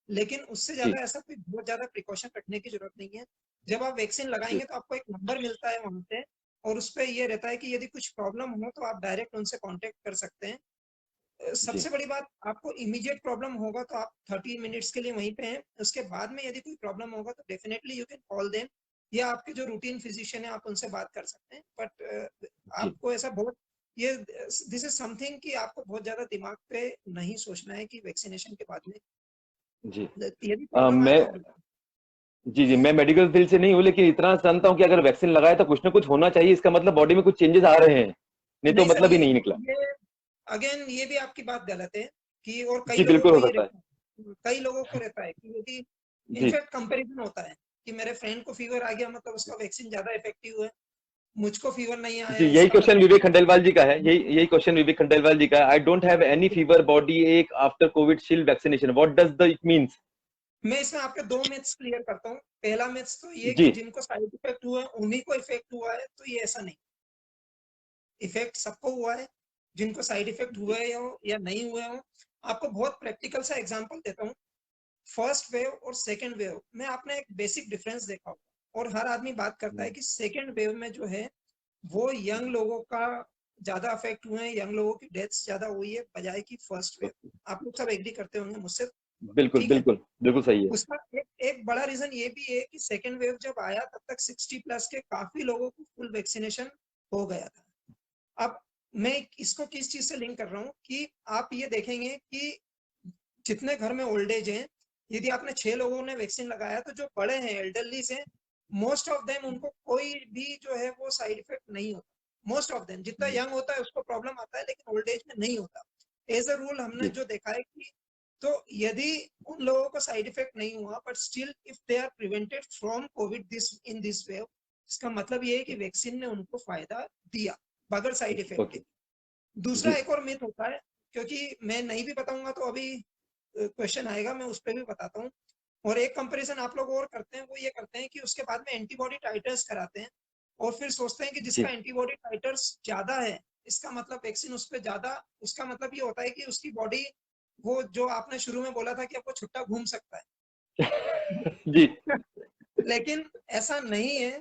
लेकिन उससे जी ज्यादा ऐसा कोई बहुत ज्यादा प्रिकॉशन रखने की जरूरत नहीं है। जब आप वैक्सीन जी लगाएंगे तो आपको एक नंबर मिलता है वहां पे, और उस पर यह रहता है कि यदि कुछ प्रॉब्लम हो तो आप डायरेक्ट उनसे कांटेक्ट कर सकते हैं। जी सबसे बड़ी बात, आपको इमीडिएट प्रॉब्लम होगा तो आप 30 मिनट्स के लिए वहीं पे हैं। उसके बाद में यदि कोई प्रॉब्लम होगा तो definitely you can call them, या आपके जो रूटीन फिजिशियन है आप उनसे बात कर सकते हैं। बट जी आपको ऐसा बहुत ये दिस इज समथिंग कि आपको बहुत ज्यादा दिमाग पे नहीं सोचना है कि वैक्सीनेशन के बाद में जी यदि प्रॉब्लम आए मैं तो जी जी मैं मेडिकल फील्ड से नहीं हूँ, लेकिन इतना जानता हूँ कि अगर वैक्सीन लगाए तो कुछ ना कुछ होना चाहिए, इसका मतलब बॉडी में कुछ चेंजेस आ रहे हैं, नहीं तो नहीं सर, मतलब ही नहीं निकला। ये अगेन ये भी आपकी बात गलत है कि, और कई जी लोगों बिल्कुल को हो ये सकता है। रहता है, कई लोगों को रहता है कि यदि जी इनफैक्ट कंपैरिजन होता है कि मेरे फ्रेंड को फीवर आ गया मतलब उसका वैक्सीन ज्यादा इफेक्टिव है, मुझको फीवर नहीं जी आया यही इसका क्वेश्चन मतलब। विवेक खंडेलवाल जी का है, यही क्वेश्चन विवेक खंडेलवाल जी का है। I don't have any fever, body ache after Covishield vaccination, what does the it means? मैं इसमें आपके दो मिथ्स क्लियर करता हूँ। पहला मिथ्स तो ये कि जी जिनको साइड इफेक्ट हुआ है उन्हीं को इफेक्ट हुआ है, तो ये ऐसा नहीं। इफेक्ट सबको हुआ है, जिनको साइड इफेक्ट जी हुए हो या नहीं हुए हो। आपको बहुत प्रैक्टिकल सा एग्जांपल देता हूँ। फर्स्ट वेव और सेकंड वेव में आपने एक बेसिक डिफरेंस देखा होगा, और हर आदमी बात करता है कि सेकंड वेव में जो है वो यंग लोगों का ज्यादा अफेक्ट हुए हैं, यंग लोगों की डेथ्स ज्यादा हुई है बजाय की फर्स्ट वेव। आप लोग सब एग्री करते होंगे मुझसे, बिल्कुल ठीक है। बिल्कुल बिल्कुल सही है। उसका एक बड़ा रीजन ये भी है कि सेकेंड वेव जब आया तब तक 60+ के काफी लोगों को फुल वैक्सीनेशन हो गया था। अब मैं इसको किस चीज से लिंक कर रहा हूँ कि आप ये देखेंगे कि जितने घर में ओल्ड एज है, यदि आपने 6 लोगों ने वैक्सीन लगाया तो जो बड़े हैं एल्डरली से, मोस्ट ऑफ देम उनको कोई भी जो है वो साइड इफेक्ट नहीं होता। मोस्ट ऑफ देम, जितना यंग होता है उसको प्रॉब्लम आता है लेकिन ओल्ड एज में नहीं होता। एज अ रूल हमने जी जो देखा है कि, तो यदि उन लोगों को साइड इफेक्ट नहीं हुआ but still if they are prevented from Covid this in this wave, इसका मतलब ये है कि वैक्सीन ने उनको फायदा दिया बगैर साइड इफेक्ट के। ओके दूसरा जी एक और मिथ होता है, क्योंकि मैं नहीं भी बताऊंगा तो अभी क्वेश्चन आएगा, मैं उस पर भी बताता हूँ। और एक कंपैरिजन आप लोग और करते हैं, वो ये करते हैं कि उसके बाद में एंटीबॉडी टाइटर्स कराते हैं, और फिर सोचते हैं कि जिसका जी एंटीबॉडी टाइटर्स ज्यादा है इसका मतलब वैक्सीन उस पर ज्यादा, उसका मतलब ये होता है कि उसकी बॉडी, वो जो आपने शुरू में बोला था कि आपको छुट्टा घूम सकता है। जी लेकिन ऐसा नहीं है।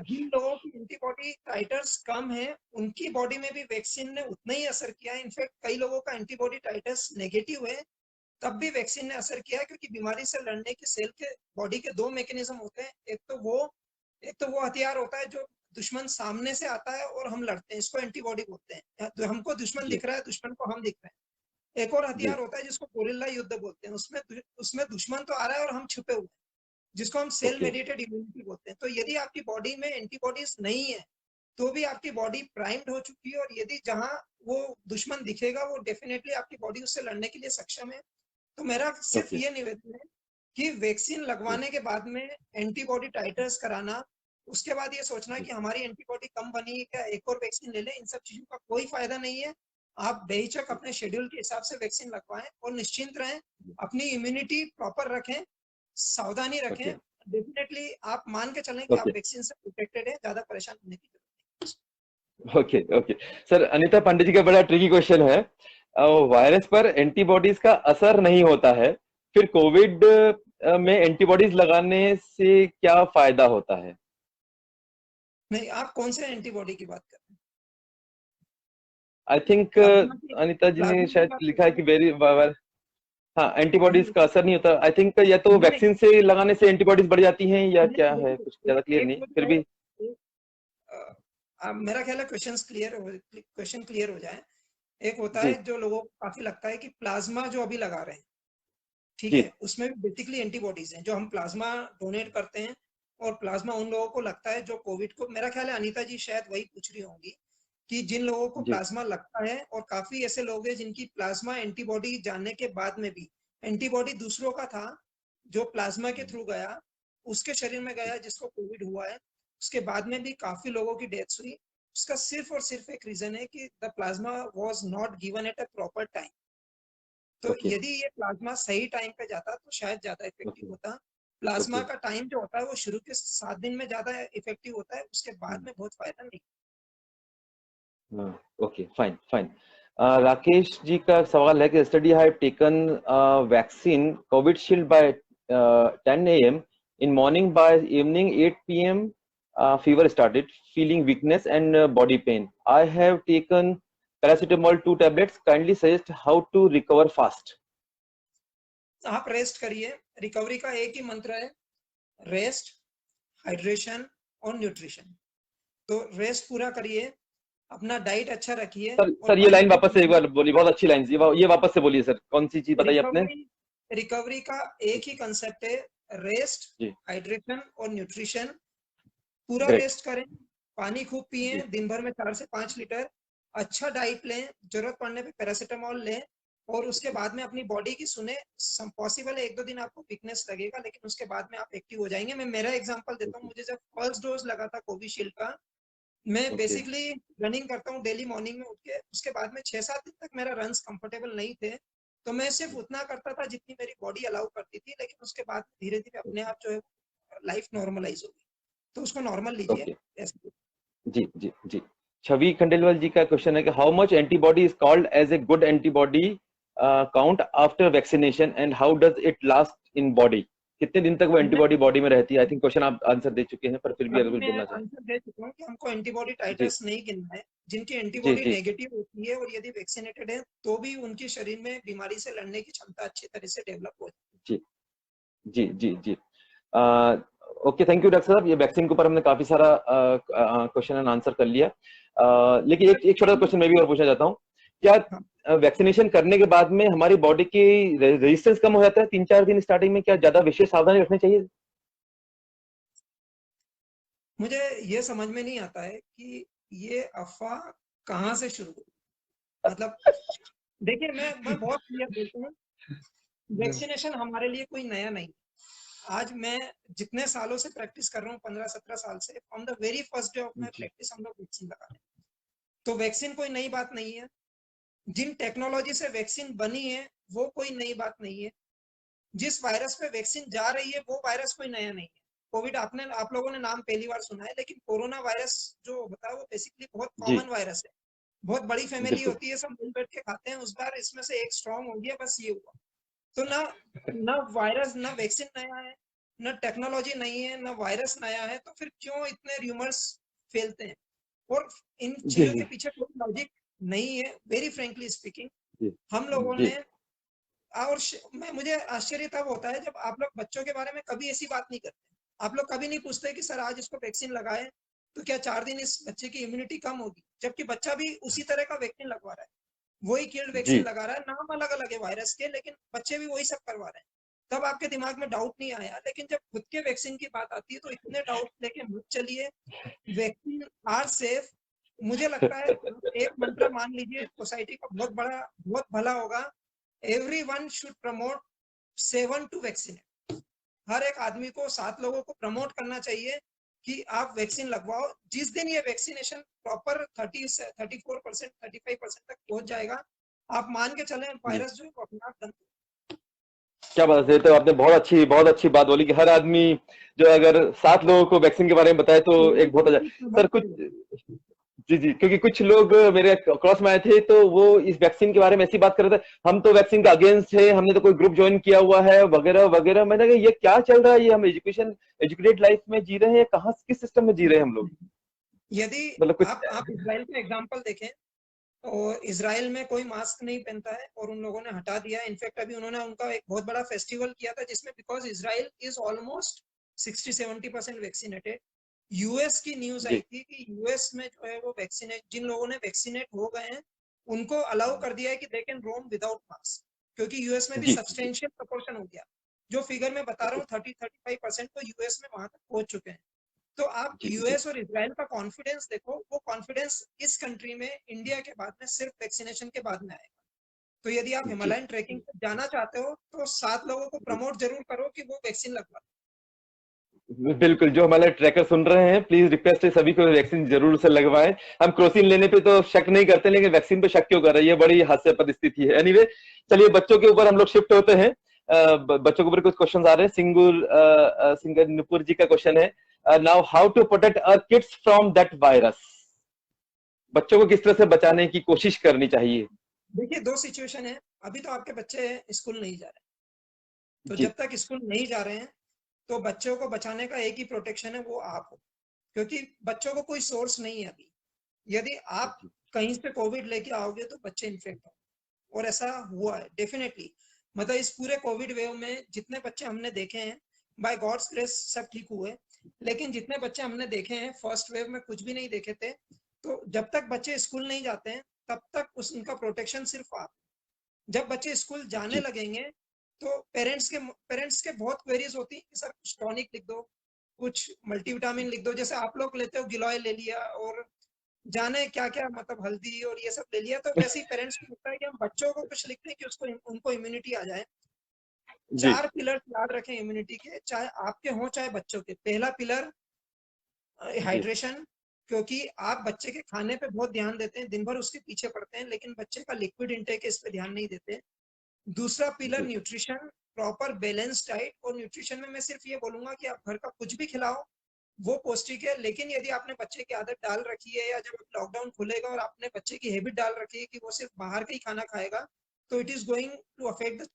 जिन लोगों की एंटीबॉडी टाइटर्स कम है उनकी बॉडी में भी वैक्सीन ने उतना ही असर किया है। इनफैक्ट कई लोगों का एंटीबॉडी टाइटर्स नेगेटिव है, तब भी वैक्सीन ने असर किया है, क्योंकि बीमारी से लड़ने के सेल के बॉडी के दो मैकेनिज्म होते हैं। एक तो वो हथियार होता है जो दुश्मन सामने से आता है और हम लड़ते हैं, इसको एंटीबॉडी बोलते हैं। तो हमको दुश्मन जी दिख रहा है, दुश्मन को हम दिख रहे हैं। एक और जी हथियार होता है जिसको गोरिल्ला युद्ध बोलते हैं, उसमें दुश्मन तो आ रहा है और हम छुपे हुए हैं, जिसको हम सेल ओके मेडिएटेड इम्यूनिटी बोलते हैं। तो यदि आपकी बॉडी में एंटीबॉडीज नहीं है तो भी आपकी बॉडी प्राइम्ड हो चुकी है, और यदि जहां वो दुश्मन दिखेगा वो डेफिनेटली आपकी बॉडी उससे लड़ने के लिए सक्षम है। तो मेरा सिर्फ ओके ये निवेदन है कि वैक्सीन लगवाने के बाद में एंटीबॉडी टाइटर्स कराना, उसके बाद ये सोचना कि हमारी एंटीबॉडी कम बनी है क्या, एक और वैक्सीन ले लें, इन सब चीजों का कोई फायदा नहीं है। आप बेहिचक अपने शेड्यूल के हिसाब से वैक्सीन लगवाएं और निश्चिंत रहें, अपनी इम्यूनिटी प्रॉपर रखें, सावधानी रखें। ओके डेफिनेटली आप मान के चलें कि आप ओके वैक्सीन से प्रोटेक्टेड है, ज्यादा परेशान होने की जरूरत नहीं। Okay okay sir, Anita Pandey ji का बड़ा ट्रिकी क्वेश्चन है। वायरस पर एंटीबॉडीज का असर नहीं होता है, फिर कोविड में एंटीबॉडीज लगाने से क्या फायदा होता है? नहीं, आप कौन से एंटीबॉडी की बात कर रहे हैं? आई थिंक प्लाज्मा की अनीता जी ने प्लाज्मा की शायद बात कर लिखा रहे है हैं? कि हाँ, एंटीबॉडीज नहीं का असर नहीं होता। आई थिंक या तो नहीं वैक्सीन से लगाने से एंटीबॉडीज बढ़ जाती हैं या नहीं, क्या है, कुछ देखिए ज्यादा क्लियर एक नहीं फिर होता है, भी। मेरा ख्याल है क्वेश्चन क्लियर हो जाए। एक होता जी है जो लोगों को काफी लगता है कि प्लाज्मा जो अभी लगा रहे हैं, ठीक जी है, उसमें भी बेसिकली एंटीबॉडीज हैं। जो हम प्लाज्मा डोनेट करते हैं, और प्लाज्मा उन लोगों को लगता है जो कोविड को, मेरा ख्याल है अनीता जी शायद वही पूछ रही होंगी, कि जिन लोगों को जी प्लाज्मा लगता है, और काफी ऐसे लोग हैं जिनकी प्लाज्मा एंटीबॉडी जानने के बाद में भी एंटीबॉडी दूसरों का था, जो प्लाज्मा के थ्रू गया, उसके शरीर में गया, जिसको कोविड हुआ है, उसके बाद में भी काफी लोगों की डेथ्स हुई। उसका सिर्फ और सिर्फ एक रीजन है कि the plasma was not given at a proper time. तो ओके यदि ये प्लाज्मा सही टाइम पे जाता तो शायद ज्यादा इफेक्टिव ओके होता। प्लाज्मा ओके का टाइम जो होता है वो शुरू के 7 दिन में ज्यादा इफेक्टिव होता है, उसके बाद में बहुत फायदा नहीं। Okay fine fine. Rakesh ji का सवाल है कि study have taken vaccine Covishield by 10 a.m. in morning, by evening 8 p.m. fever started, feeling weakness and body pain. I have taken paracetamol 2 tablets. Kindly suggest how to recover fast. आप रेस्ट करिए। रिकवरी का एक ही मंत्र है, रेस्ट, हाइड्रेशन और न्यूट्रिशन। तो रेस्ट पूरा करिए, अपना डाइट अच्छा रखिए, सर और सर ये लाइन बाकी वापस से एक बार बोलिए, बहुत अच्छी लाइन, ये वापस से बोलिए सर, कौन सी चीज बताई आपने? रिकवरी रिकवरी का एक ही कंसेप्ट है, रेस्ट, जी हाइड्रेशन और न्यूट्रिशन। पूरा ग्रेट रेस्ट करें, पानी खूब पिए, जी दिन भर में 4 से 5 लीटर, अच्छा डाइट लें, जरूरत पड़ने पे पैरासीटामोल लें, और उसके बाद में अपनी बॉडी की सुने। पॉसिबल है 1-2 दिन आपको वीकनेस लगेगा, लेकिन उसके बाद में आप एक्टिव हो जाएंगे। मैं मेरा एग्जांपल देता हूँ, ओके मुझे जब फर्स्ट डोज लगा था कोविशील्ड का, मैं ओके बेसिकली रनिंग करता हूँ डेली मॉर्निंग में उठ के, उसके बाद में 6-7 दिन तक मेरा रन्स कंफर्टेबल नहीं थे, तो मैं सिर्फ उतना करता था जितनी मेरी बॉडी अलाउ करती थी, लेकिन उसके बाद धीरे धीरे अपने आप जो है लाइफ नॉर्मलाइज होगी। तो उसको नॉर्मल लीजिए ओके ऐसे। जी जी जी। छवि खंडेलवाल जी का क्वेश्चन है कि how much antibody is called as a good antibody count after vaccination and how does it last in body? कितने दिन तक वो एंटीबॉडी बॉडी में रहती है? आई थिंक क्वेश्चन आप आंसर दे चुके हैं, पर फिर भी अगर अभी कुछ मैं बोलना चाहें। आंसर दे चुका हूँ कि हमको एंटीबॉडी जी टाइटर्स नहीं गिनना है। जिनकी जी एंटीबॉडी जी नेगेटिव होती है और यदि वैक्सीनेटेड है तो भी उनके शरीर में बीमारी से लड़ने की क्षमता अच्छी तरह से डेवलप हो जाती जी जी जी जी। ओके थैंक यू डॉक्टर साहब, ये वैक्सीन के ऊपर हमने काफी सारा क्वेश्चन एंड आंसर कर लिया। लेकिन एक छोटा क्वेश्चन मैं भी और पूछना चाहता हूँ, है। क्या वैक्सीनेशन करने के बाद में हमारी बॉडी की रेजिस्टेंस कम हो जाता है 3-4 दिन स्टार्टिंग में? क्या ज्यादा विशेष सावधानी रखनी चाहिए? मुझे ये समझ में नहीं आता है कि ये अफवाह कहाँ से शुरू हुई। मतलब देखिए, मैं बहुत क्लियर बोलता हूँ, वैक्सीनेशन हमारे लिए कोई नया नहीं। आज मैं जितने सालों से प्रैक्टिस कर रहा हूँ, 15-17 साल से, from the very first day of my जी प्रैक्टिस हम लोग वैक्सीन लगा रहे हैं। तो वैक्सीन कोई नई बात नहीं है। जिन टेक्नोलॉजी से वैक्सीन बनी है वो कोई नई बात नहीं है। जिस वायरस पे वैक्सीन जा रही है वो वायरस कोई नया नहीं है। कोविड आप लोगों ने नाम पहली बार सुना है, लेकिन कोरोना वायरस जो होता है वो बेसिकली बहुत जी कॉमन वायरस है। बहुत बड़ी फैमिली बिल्कुल होती है, सब मिल बैठ के खाते हैं। उस बार इसमें से एक स्ट्रॉन्ग हो गया, बस ये हुआ। तो ना ना वायरस ना वैक्सीन नया है, ना टेक्नोलॉजी नहीं है, ना वायरस नया है, तो फिर क्यों इतने र्यूमर्स फैलते हैं? और इन जी चीजों के जी पीछे कोई लॉजिक नहीं है, वेरी फ्रेंकली स्पीकिंग। जी हम लोगों जी ने और मुझे आश्चर्य तब होता है जब आप लोग बच्चों के बारे में कभी ऐसी बात नहीं करते। आप लोग कभी नहीं पूछते कि सर आज इसको वैक्सीन लगाए तो क्या 4 दिन इस बच्चे की इम्यूनिटी कम होगी, जबकि बच्चा भी उसी तरह का वैक्सीन लगवा रहा है, वही किल्ड वैक्सीन जी लगा रहा है, नाम अलग अलग है वायरस के, लेकिन बच्चे भी वही सब करवा रहे हैं। तब आपके दिमाग में डाउट नहीं आया, लेकिन जब खुद के वैक्सीन की बात आती है तो इतने डाउट लेके मत चलिए। Vaccine are safe. मुझे लगता है एक मंत्र मान लीजिए, सोसाइटी का बहुत भला होगा। Everyone should promote 7 to vaccinate. हर एक आदमी को 7 लोगों को प्रमोट करना चाहिए कि आप वैक्सीन लगवाओ। जिस दिन ये वैक्सीनेशन प्रॉपर 34% 35% तक पहुंच जाएगा, आप मान के चलें जी। वायरस जो है वो अपने आप बंद। क्या बात है, तो आपने बहुत अच्छी बात बोली कि हर आदमी जो अगर 7 लोगों को वैक्सीन के बारे में बताए तो एक बहुत अच्छा। सर कुछ, जी जी, क्योंकि कुछ लोग मेरे क्रॉस में आए थे तो वो इस वैक्सीन के बारे में ऐसी बात कर रहे थे, हम तो वैक्सीन का अगेंस्ट है, हमने तो कोई ग्रुप ज्वाइन किया हुआ है वगैरह वगैरह। मैंने कहा ये क्या चल रहा है, ये हम एजुकेटेड लाइफ में जी रहे हैं, कहाँ किस सिस्टम में जी रहे हैं हम लोग? यदि मतलब कुछ। आप इजराइल का एग्जांपल देखें, और इजराइल में कोई मास्क नहीं पहनता है और उन लोगों ने हटा दिया। इनफैक्ट अभी उन्होंने उनका एक बहुत बड़ा फेस्टिवल किया था जिसमें, because Israel is almost 60-70% vaccinated. US की न्यूज आई जी थी कि यूएस में जो है वो वैक्सीनेट, जिन लोगों ने वैक्सीनेट हो गए हैं उनको अलाउ कर दिया है कि they can Rome without mask, क्योंकि यूएस में भी जी जी। सब्सटेंशियल प्रोपोर्शन हो गया। जो फिगर मैं बता रहा हूँ 30-35% तो यूएस में वहां तक पहुंच चुके हैं। तो आप जी जी यूएस और इजराइल का कॉन्फिडेंस देखो, वो कॉन्फिडेंस इस कंट्री में इंडिया के बाद में सिर्फ वैक्सीनेशन के बाद में आएगा। तो यदि आप जी हिमालयन ट्रैकिंग पे जाना चाहते हो तो 7 लोगों को जी। प्रमोट जरूर करो कि वो वैक्सीन लगवा। बिल्कुल, जो हमारे ट्रैकर सुन रहे हैं प्लीज रिक्वेस्ट है सभी को वैक्सीन जरूर से लगवाएं। हम क्रोसिन लेने पे तो शक नहीं करते, लेकिन वैक्सीन पे शक क्यों कर रहे हैं, ये बड़ी हास्यास्पद स्थिति है। एनीवे, चलिए बच्चों के ऊपर हम लोग शिफ्ट होते हैं। बच्चों के ऊपर कुछ क्वेश्चन आ रहे हैं। सिंगर नुपुर जी का क्वेश्चन है, now how to protect our kids from that virus? बच्चों को किस तरह से बचाने की कोशिश करनी चाहिए? देखिए, दो सिचुएशन है। अभी तो आपके बच्चे स्कूल नहीं जा रहे, तो जी जब तक स्कूल नहीं जा रहे हैं तो बच्चों को बचाने का एक ही प्रोटेक्शन है, वो आप हो। क्योंकि बच्चों को कोई सोर्स नहीं है अभी। यदि आप जी कहीं से कोविड लेके आओगे तो बच्चे इन्फेक्ट होंगे, और ऐसा हुआ है डेफिनेटली। मतलब इस पूरे कोविड वेव में जितने बच्चे हमने देखे हैं, बाय गॉड्स ग्रेस सब ठीक हुए, लेकिन जितने बच्चे हमने देखे हैं फर्स्ट वेव में कुछ भी नहीं देखे थे। तो जब तक बच्चे स्कूल नहीं जाते हैं तब तक उनका प्रोटेक्शन सिर्फ आप। जब बच्चे स्कूल जाने जी लगेंगे तो पेरेंट्स के बहुत क्वेरीज होती है कि सर कुछ टॉनिक लिख दो, कुछ मल्टीविटामिन लिख दो, जैसे आप लोग लेते हो गिलोय ले लिया और जाने क्या क्या, मतलब हल्दी और ये सब ले लिया। तो वैसे ही पेरेंट्स को लगता है कि हम बच्चों को कुछ लिखते हैं कि उसको उनको इम्यूनिटी आ जाए। जी 4 पिलर याद रखें इम्यूनिटी के, चाहे आपके हों चाहे बच्चों के। पहला पिलर जी हाइड्रेशन, क्योंकि आप बच्चे के खाने पे बहुत ध्यान देते हैं, दिन भर उसके पीछे पड़ते हैं, लेकिन बच्चे का लिक्विड इनटेक इस पे ध्यान नहीं देते। दूसरा पिलर जी न्यूट्रिशन, प्रॉपर बैलेंस डाइट। और न्यूट्रिशन में मैं सिर्फ ये बोलूंगा कि आप घर का कुछ भी खिलाओ वो पौष्टिक है, लेकिन यदि आपने बच्चे की आदत डाल रखी है, या जब लॉकडाउन खुलेगा और आपने बच्चे की हैबिट डाल रखी है कि वो सिर्फ बाहर का ही खाना खाएगा, तो it is going to affect the.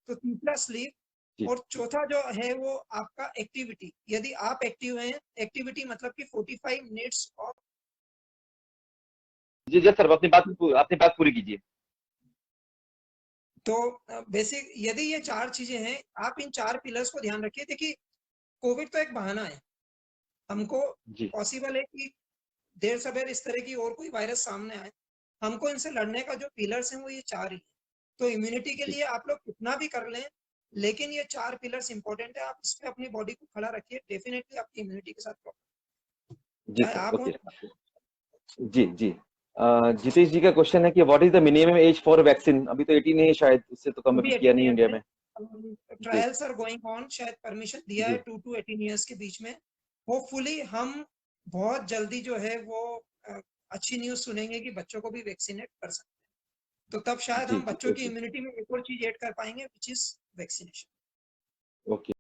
तो तीसरा स्लीप, जी और चौथा जो है वो आपका एक्टिविटी। यदि आप एक्टिव हैं, एक्टिविटी मतलब कि 45 मिनट्स ऑफ। जी जी सर, अपनी बात पूरी कीजिए। तो बेसिक यदि ये 4 चीजें हैं, आप इन 4 पिलर्स को ध्यान रखिए। देखिए, कोविड तो एक बहाना है। हमको जी पॉसिबल है कि देर सवेर इस तरह की और कोई वायरस सामने आए। हमको इनसे लड़ने का जो पिलर्स हैं वो ये 4 ही हैं। तो इम्यूनिटी के जी लिए आप लोग कितना भी कर लें, लेकिन ये 4 पिलर्स इंपॉर्टेंट है। आप इस पे अपनी बॉडी को खड़ा रखिए, डेफिनेटली आपकी इम्यूनिटी के साथ प्रॉब्लम, जी चाहे सर, आप हो ओके। चाहे आप जी जी। जितेश जी का क्वेश्चन है कि what is the minimum age for vaccine? अभी तो 18 है शायद, उससे तो कम हो। अभी भी किया 18 नहीं ईयर्स इंडिया है, में। जी ट्रायल्स आर गोइंग ऑन, शायद परमिशन दिया है जी 2 to 18 ईयर्स के बीच में। होपफुली हम बहुत जल्दी जो है वो अच्छी न्यूज सुनेंगे कि बच्चों को भी वैक्सीनेट कर सकते हैं। तो तब शायद जी हम जी बच्चों की ओके इम्यूनिटी में एक और चीज ऐड कर पाएंगे, विच इज वैक्सीनेशन। ओके।